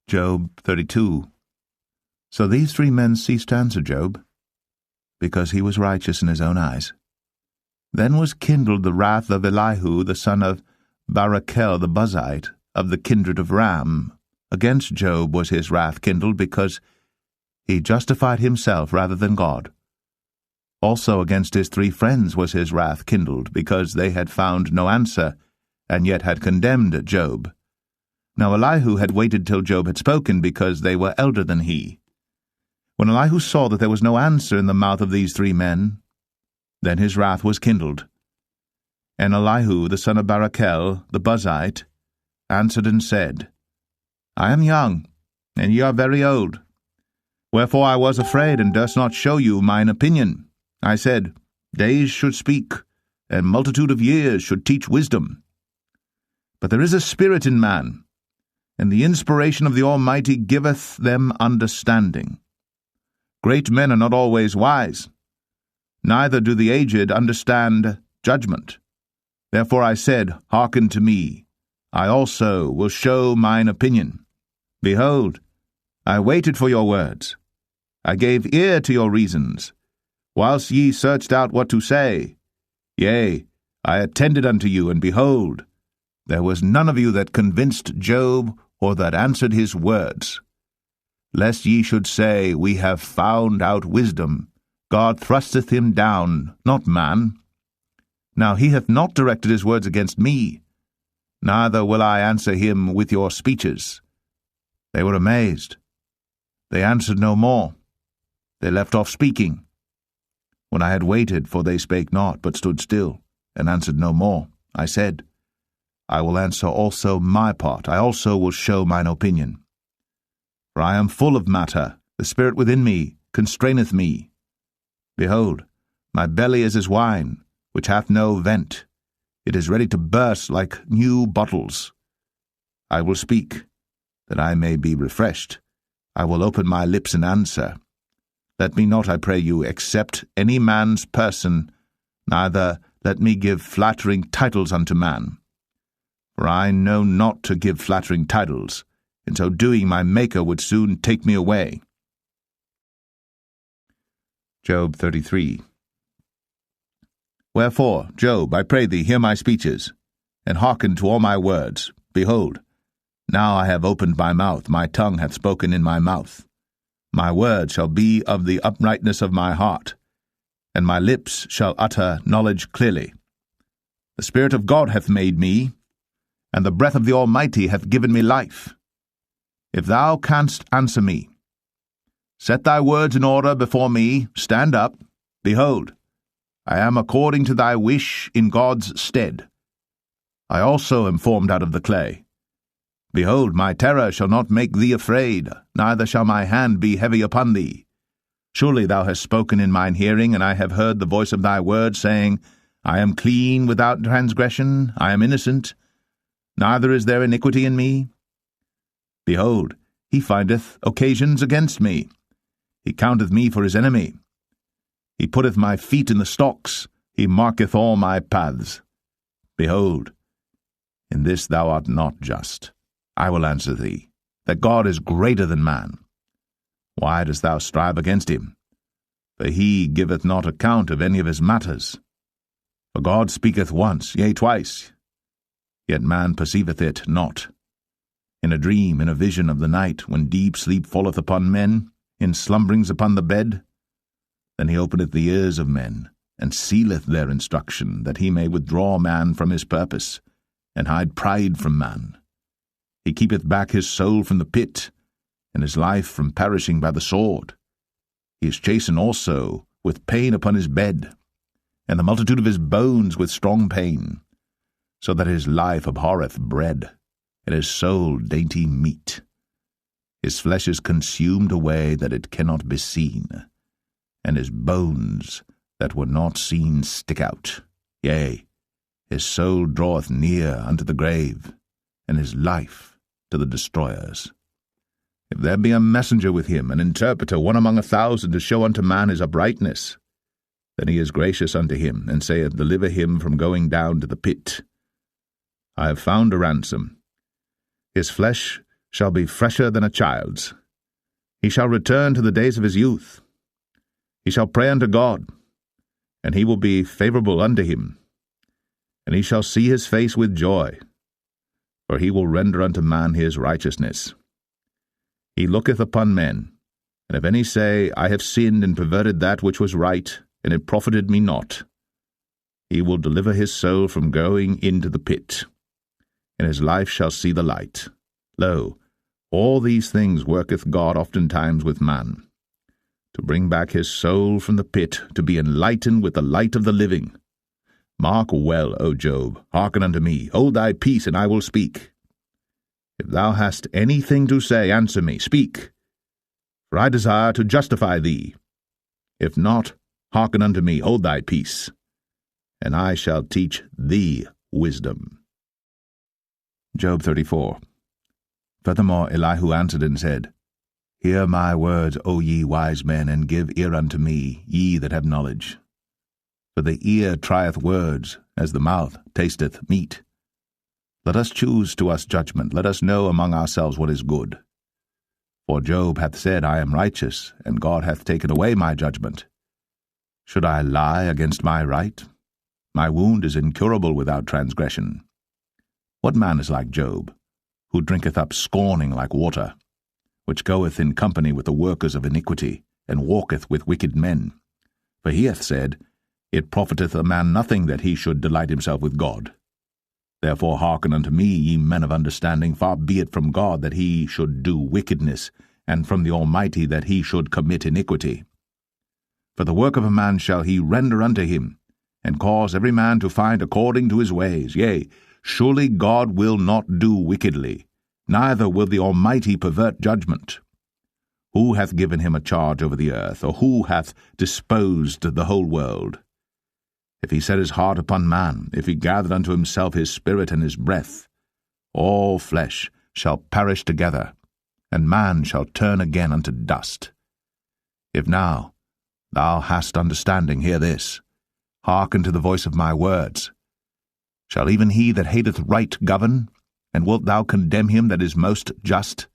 Job 32. So these 3 men ceased to answer Job, because he was righteous in his own eyes. Then was kindled the wrath of Elihu the son of Barachel the Buzite, of the kindred of Ram. Against Job was his wrath kindled, because he justified himself rather than God. Also against his 3 friends was his wrath kindled, because they had found no answer, and yet had condemned Job. Now Elihu had waited till Job had spoken, because they were elder than he. When Elihu saw that there was no answer in the mouth of these 3 men, then his wrath was kindled. And Elihu the son of Barachel the Buzite answered and said, I am young, and ye are very old. Wherefore I was afraid, and durst not show you mine opinion. I said, Days should speak, and multitude of years should teach wisdom. But there is a spirit in man, and the inspiration of the Almighty giveth them understanding. Great men are not always wise, neither do the aged understand judgment. Therefore I said, Hearken to me, I also will show mine opinion. Behold, I waited for your words. I gave ear to your reasons, whilst ye searched out what to say. Yea, I attended unto you, and behold, there was none of you that convinced Job, or that answered his words. Lest ye should say, We have found out wisdom, God thrusteth him down, not man. Now he hath not directed his words against me, neither will I answer him with your speeches. They were amazed. They answered no more. They left off speaking. When I had waited, for they spake not, but stood still, and answered no more, I said, I will answer also my part, I also will show mine opinion. For I am full of matter, the spirit within me constraineth me. Behold, my belly is as wine, which hath no vent. It is ready to burst like new bottles. I will speak, that I may be refreshed. I will open my lips and answer. Let me not, I pray you, accept any man's person, neither let me give flattering titles unto man. For I know not to give flattering titles, in so doing my Maker would soon take me away. Job 33. Wherefore, Job, I pray thee, hear my speeches, and hearken to all my words. Behold, now I have opened my mouth, my tongue hath spoken in my mouth. My word shall be of the uprightness of my heart, and my lips shall utter knowledge clearly. The Spirit of God hath made me, and the breath of the Almighty hath given me life. If thou canst answer me, set thy words in order before me, stand up, behold, I am according to thy wish in God's stead. I also am formed out of the clay. Behold, my terror shall not make thee afraid, neither shall my hand be heavy upon thee. Surely thou hast spoken in mine hearing, and I have heard the voice of thy word, saying, I am clean without transgression, I am innocent, neither is there iniquity in me. Behold, he findeth occasions against me. He counteth me for his enemy. He putteth my feet in the stocks, he marketh all my paths. Behold, in this thou art not just. I will answer thee, that God is greater than man. Why dost thou strive against him? For he giveth not account of any of his matters. For God speaketh once, yea, twice, yet man perceiveth it not. In a dream, in a vision of the night, when deep sleep falleth upon men, in slumberings upon the bed, then he openeth the ears of men, and sealeth their instruction, that he may withdraw man from his purpose, and hide pride from man. He keepeth back his soul from the pit, and his life from perishing by the sword. He is chastened also with pain upon his bed, and the multitude of his bones with strong pain, so that his life abhorreth bread, and his soul dainty meat. His flesh is consumed away that it cannot be seen, and his bones that were not seen stick out. Yea, his soul draweth near unto the grave, and his life to the destroyers. If there be a messenger with him, an interpreter, one among 1,000, to show unto man his uprightness, then he is gracious unto him, and saith, Deliver him from going down to the pit. I have found a ransom. His flesh shall be fresher than a child's. He shall return to the days of his youth. He shall pray unto God, and he will be favorable unto him. And he shall see his face with joy, for he will render unto man his righteousness. He looketh upon men, and if any say, I have sinned and perverted that which was right, and it profited me not, he will deliver his soul from going into the pit, and his life shall see the light. Lo, all these things worketh God oftentimes with man, to bring back his soul from the pit, to be enlightened with the light of the living. Mark well, O Job, hearken unto me, hold thy peace, and I will speak. If thou hast anything to say, answer me, speak, for I desire to justify thee. If not, hearken unto me, hold thy peace, and I shall teach thee wisdom. Job 34. Furthermore Elihu answered and said, Hear my words, O ye wise men, and give ear unto me, ye that have knowledge. For the ear trieth words, as the mouth tasteth meat. Let us choose to us judgment, let us know among ourselves what is good. For Job hath said, I am righteous, and God hath taken away my judgment. Should I lie against my right? My wound is incurable without transgression. What man is like Job, who drinketh up scorning like water, which goeth in company with the workers of iniquity, and walketh with wicked men? For he hath said, It profiteth a man nothing that he should delight himself with God. Therefore hearken unto me, ye men of understanding, far be it from God that he should do wickedness, and from the Almighty that he should commit iniquity. For the work of a man shall he render unto him, and cause every man to find according to his ways. Yea, surely God will not do wickedly, neither will the Almighty pervert judgment. Who hath given him a charge over the earth, or who hath disposed the whole world? If he set his heart upon man, if he gathered unto himself his spirit and his breath, all flesh shall perish together, and man shall turn again unto dust. If now thou hast understanding, hear this, hearken to the voice of my words. Shall even he that hateth right govern, and wilt thou condemn him that is most just?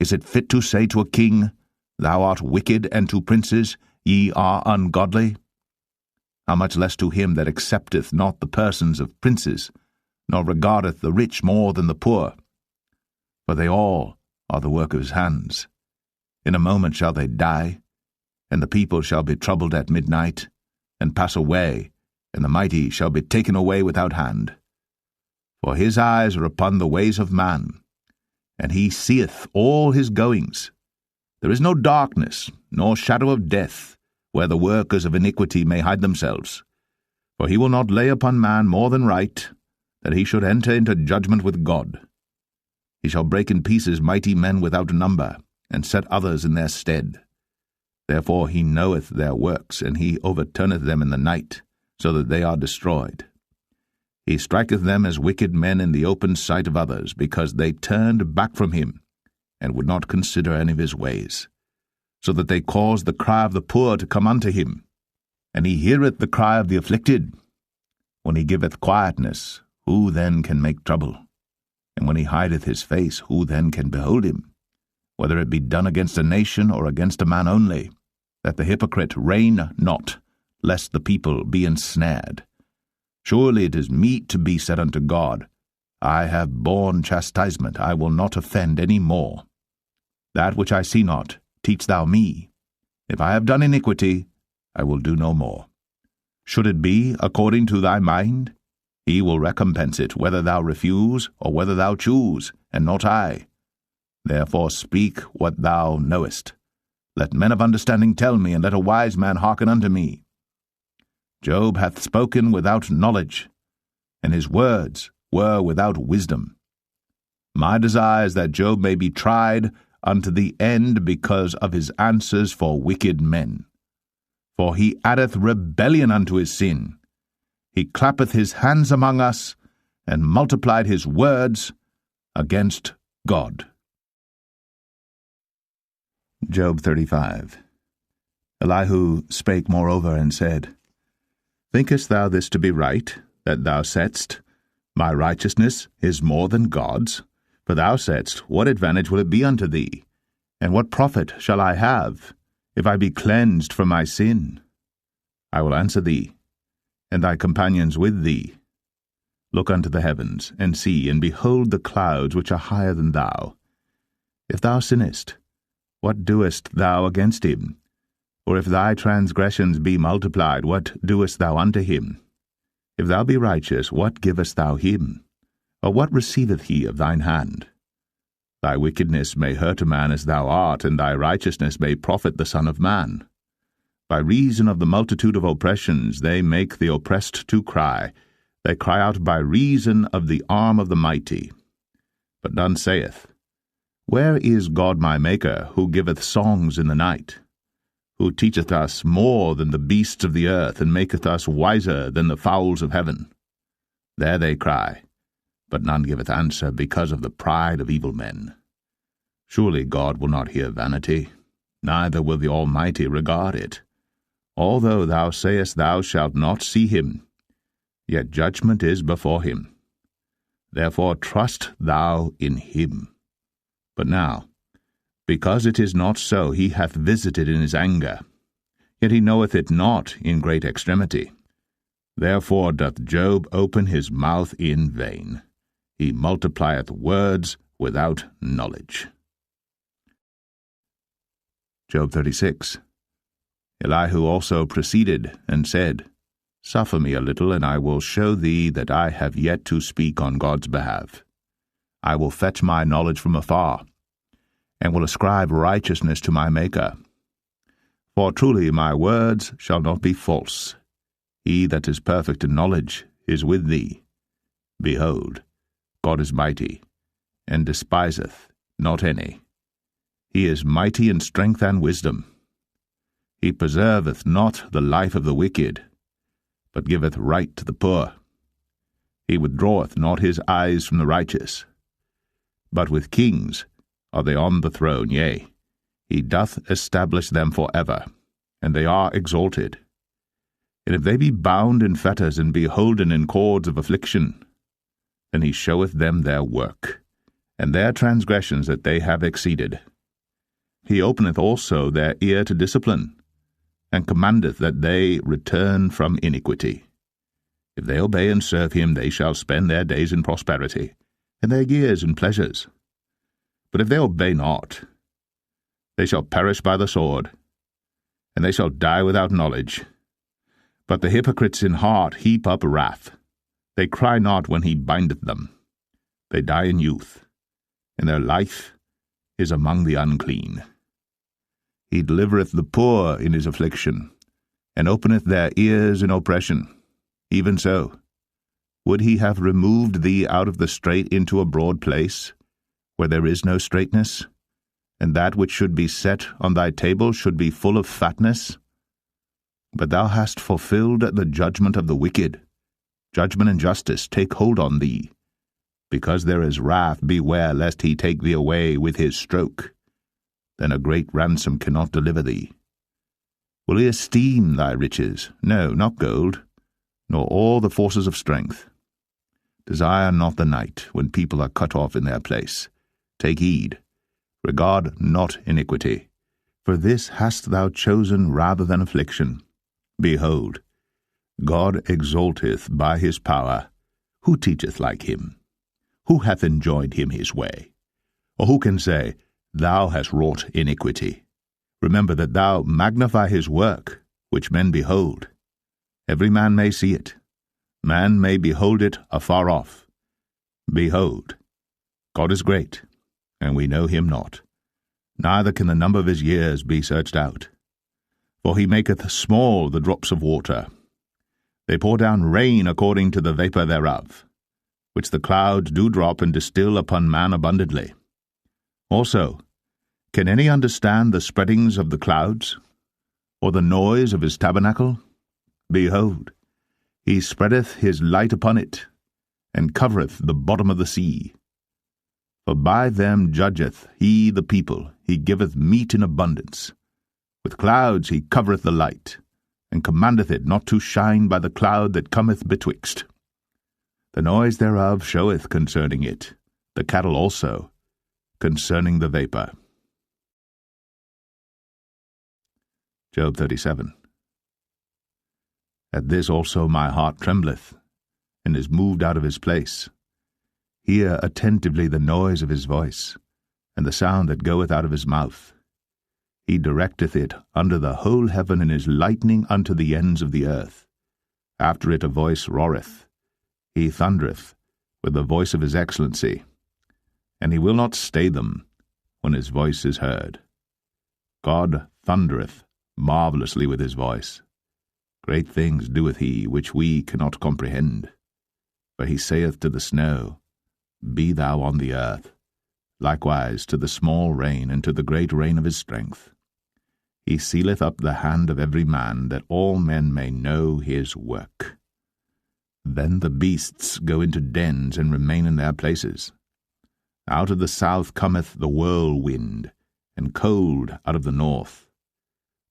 Is it fit to say to a king, Thou art wicked, and to princes, Ye are ungodly? How much less to him that accepteth not the persons of princes, nor regardeth the rich more than the poor? For they all are the work of his hands. In a moment shall they die, and the people shall be troubled at midnight, and pass away, and the mighty shall be taken away without hand. For his eyes are upon the ways of man, and he seeth all his goings. There is no darkness, nor shadow of death, where the workers of iniquity may hide themselves. For he will not lay upon man more than right, that he should enter into judgment with God. He shall break in pieces mighty men without number, and set others in their stead. Therefore he knoweth their works, and he overturneth them in the night, so that they are destroyed. He striketh them as wicked men in the open sight of others, because they turned back from him, and would not consider any of his ways, so that they caused the cry of the poor to come unto him, and he heareth the cry of the afflicted. When he giveth quietness, who then can make trouble? And when he hideth his face, who then can behold him? Whether it be done against a nation or against a man only, that the hypocrite reign not, lest the people be ensnared. Surely it is meet to be said unto God, I have borne chastisement, I will not offend any more. That which I see not, teach thou me. If I have done iniquity, I will do no more. Should it be according to thy mind, he will recompense it, whether thou refuse, or whether thou choose, and not I. Therefore speak what thou knowest. Let men of understanding tell me, and let a wise man hearken unto me. Job hath spoken without knowledge, and his words were without wisdom. My desire is that Job may be tried unto the end because of his answers for wicked men. For he addeth rebellion unto his sin. He clappeth his hands among us, and multiplied his words against God. Job 35. Elihu spake moreover and said, Thinkest thou this to be right, that thou saidst, My righteousness is more than God's? For For thou saidst, What advantage will it be unto thee? And what profit shall I have, if I be cleansed from my sin? I will answer thee, and thy companions with thee. Look unto the heavens, and see, and behold the clouds which are higher than thou. If thou sinnest, what doest thou against him? Or if thy transgressions be multiplied, what doest thou unto him? If thou be righteous, what givest thou him? Or what receiveth he of thine hand? Thy wickedness may hurt a man as thou art, and thy righteousness may profit the Son of Man. By reason of the multitude of oppressions they make the oppressed to cry. They cry out by reason of the arm of the mighty. But none saith, Where is God my Maker, who giveth songs in the night? Who teacheth us more than the beasts of the earth, and maketh us wiser than the fowls of heaven? There they cry, but none giveth answer, because of the pride of evil men. Surely God will not hear vanity, neither will the Almighty regard it. Although thou sayest thou shalt not see him, yet judgment is before him. Therefore trust thou in him. But now, because it is not so, he hath visited in his anger, yet he knoweth it not in great extremity. Therefore doth Job open his mouth in vain. He multiplieth words without knowledge. Job 36. Elihu also proceeded and said, Suffer me a little, and I will show thee that I have yet to speak on God's behalf. I will fetch my knowledge from afar, and will ascribe righteousness to my Maker. For truly my words shall not be false. He that is perfect in knowledge is with thee. Behold, God is mighty, and despiseth not any. He is mighty in strength and wisdom. He preserveth not the life of the wicked, but giveth right to the poor. He withdraweth not his eyes from the righteous. But with kings are they on the throne, yea, he doth establish them for ever, and they are exalted. And if they be bound in fetters, and be holden in cords of affliction, then he showeth them their work, and their transgressions that they have exceeded. He openeth also their ear to discipline, and commandeth that they return from iniquity. If they obey and serve him, they shall spend their days in prosperity, and their years in pleasures. But if they obey not, they shall perish by the sword, and they shall die without knowledge. But the hypocrites in heart heap up wrath. They cry not when he bindeth them. They die in youth, and their life is among the unclean. He delivereth the poor in his affliction, and openeth their ears in oppression. Even so, would he have removed thee out of the strait into a broad place, where there is no straightness, and that which should be set on thy table should be full of fatness? But thou hast fulfilled the judgment of the wicked. Judgment and justice take hold on thee. Because there is wrath, beware lest he take thee away with his stroke. Then a great ransom cannot deliver thee. Will he esteem thy riches? No, not gold, nor all the forces of strength. Desire not the night, when people are cut off in their place. Take heed, regard not iniquity, for this hast thou chosen rather than affliction. Behold, God exalteth by his power. Who teacheth like him? Who hath enjoined him his way? Or who can say, Thou hast wrought iniquity? Remember that thou magnify his work, which men behold. Every man may see it. Man may behold it afar off. Behold, God is great, and we know him not. Neither can the number of his years be searched out. For he maketh small the drops of water. They pour down rain according to the vapour thereof, which the clouds do drop and distill upon man abundantly. Also, can any understand the spreadings of the clouds, or the noise of his tabernacle? Behold, he spreadeth his light upon it, and covereth the bottom of the sea. For by them judgeth he the people, he giveth meat in abundance. With clouds he covereth the light, and commandeth it not to shine by the cloud that cometh betwixt. The noise thereof showeth concerning it, the cattle also, concerning the vapor. Job 37. At this also my heart trembleth, and is moved out of his place. Hear attentively the noise of his voice, and the sound that goeth out of his mouth. He directeth it under the whole heaven, and is lightning unto the ends of the earth. After it a voice roareth. He thundereth with the voice of his excellency, and he will not stay them when his voice is heard. God thundereth marvellously with his voice. Great things doeth he, which we cannot comprehend. For he saith to the snow, Be thou on the earth, likewise to the small rain, and to the great rain of his strength. He sealeth up the hand of every man, that all men may know his work. Then the beasts go into dens, and remain in their places. Out of the south cometh the whirlwind, and cold out of the north.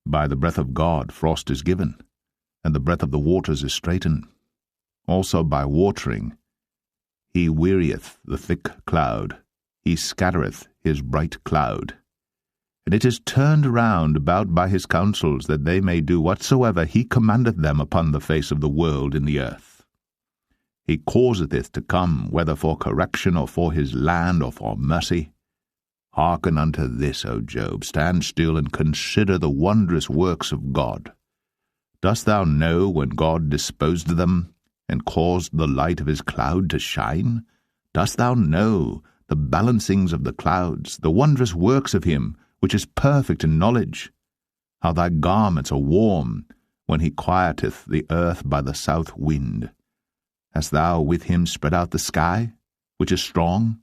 By the breath of God frost is given, and the breath of the waters is straitened. Also by watering he wearieth the thick cloud, he scattereth his bright cloud. And it is turned round about by his counsels, that they may do whatsoever he commandeth them upon the face of the world in the earth. He causeth it to come, whether for correction, or for his land, or for mercy. Hearken unto this, O Job, stand still, and consider the wondrous works of God. Dost thou know when God disposed them, and caused the light of his cloud to shine? Dost thou know the balancings of the clouds, the wondrous works of him, which is perfect in knowledge? How thy garments are warm, when he quieteth the earth by the south wind. Hast thou with him spread out the sky, which is strong,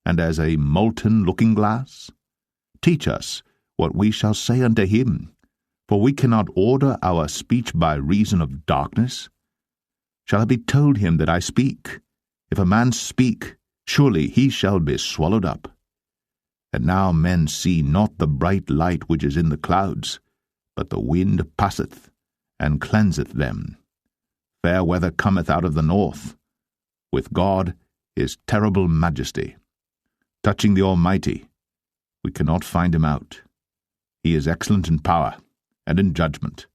and as a molten looking-glass? Teach us what we shall say unto him, for we cannot order our speech by reason of darkness. Shall it be told him that I speak? If a man speak, surely he shall be swallowed up. And now men see not the bright light which is in the clouds, but the wind passeth, and cleanseth them. Fair weather cometh out of the north. With God is terrible majesty. Touching the Almighty, we cannot find him out. He is excellent in power, and in judgment,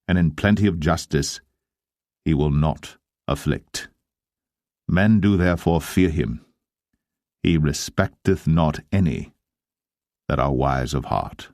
and in plenty of justice he will not afflict. Men do therefore fear him. He respecteth not any that are wise of heart.